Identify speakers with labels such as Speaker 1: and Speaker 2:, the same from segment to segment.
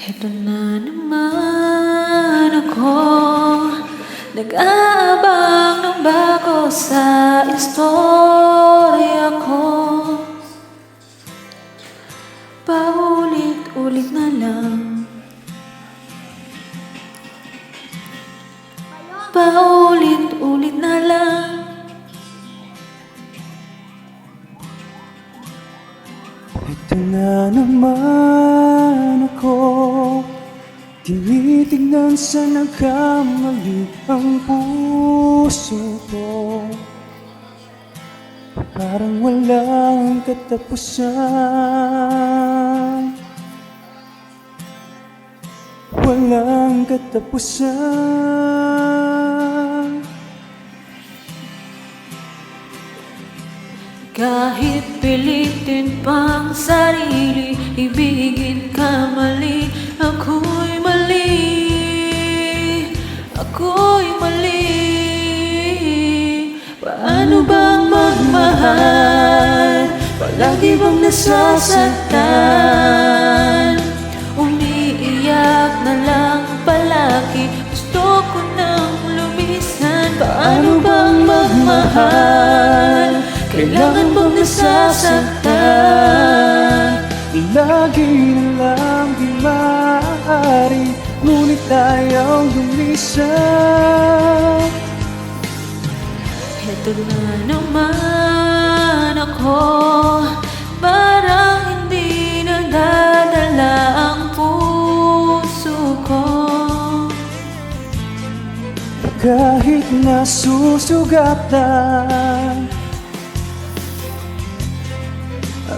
Speaker 1: Ito na naman ako, nag-aabang ng bago sa istorya ko. Paulit-ulit na lang, paulit-ulit na lang.
Speaker 2: Ito na naman ako, tinitignan sa nagkamali ang puso ko. Parang walang katapusan, walang katapusan.
Speaker 1: Kahit pilitin pang sarili, ibigin ka mali. Ako'y mali, ako'y mali. Paano bang magmahal? Palagi bang nasasaktan? Umiiyak na lang palagi, gusto ko nang lumisan. Paano bang magmahal? Kailangan bang nasasaktan?
Speaker 2: Lagi na lang di maaari, ngunit ayaw lumisan.
Speaker 1: Ito na naman ako, parang hindi nadadala ang puso ko.
Speaker 2: Kahit nasusugatan,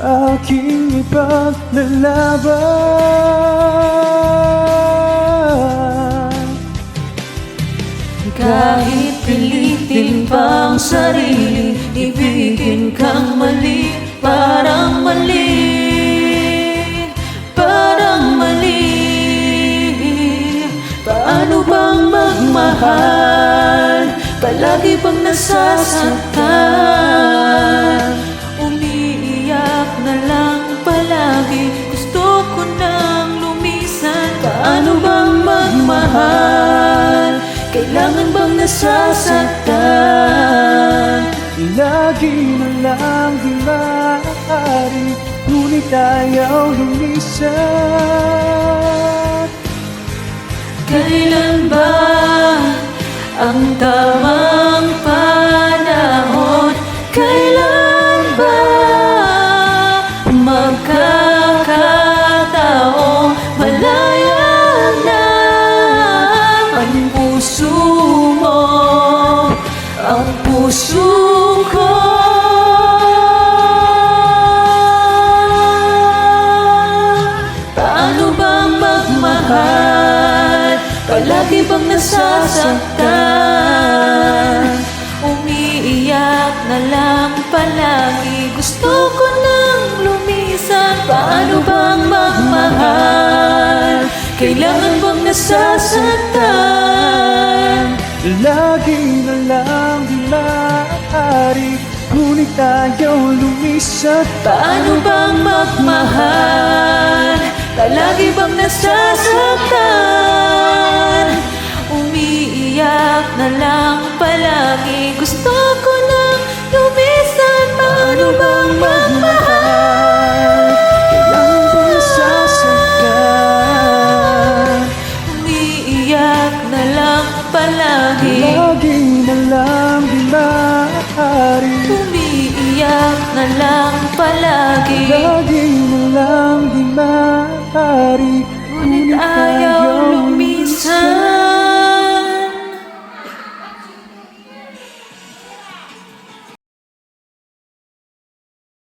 Speaker 2: aking ipaglalaban.
Speaker 1: Kahit pilitin pang sarili, ibigin kang mali. Parang mali, parang mali. Paano bang magmahal? Palagi bang nasasaktan? Umiiyak na lang palagi, gusto ko nang lumisan. Paano bang magmahal? Kailangan bang nasasaktan?
Speaker 2: Lagi na lang di maaari, ngunit ayaw lumisan.
Speaker 1: Kailan ba ang tamang panahon? Kailan ba magkakataong malaya na ang puso mo, ang puso ko? Paano bang magmahal? Palagi bang nasasaktan? Umiiyak na lang palagi, gusto ko nang lumisan. Paano bang magmahal? Kailangan bang nasasaktan?
Speaker 2: Lagi na lang di maaari, ngunit ayaw lumisan.
Speaker 1: Paano bang magmahal? Palagi bang nasasaktan? Umiiyak na lang palagi, gusto ko nang lumisan. Paano bang magmahal?
Speaker 2: Kailangan bang nasasaktan?
Speaker 1: Umiiyak na lang palagi,
Speaker 2: Lagi na lang di maaari,
Speaker 1: umiiyak na lang palagi.
Speaker 2: lagi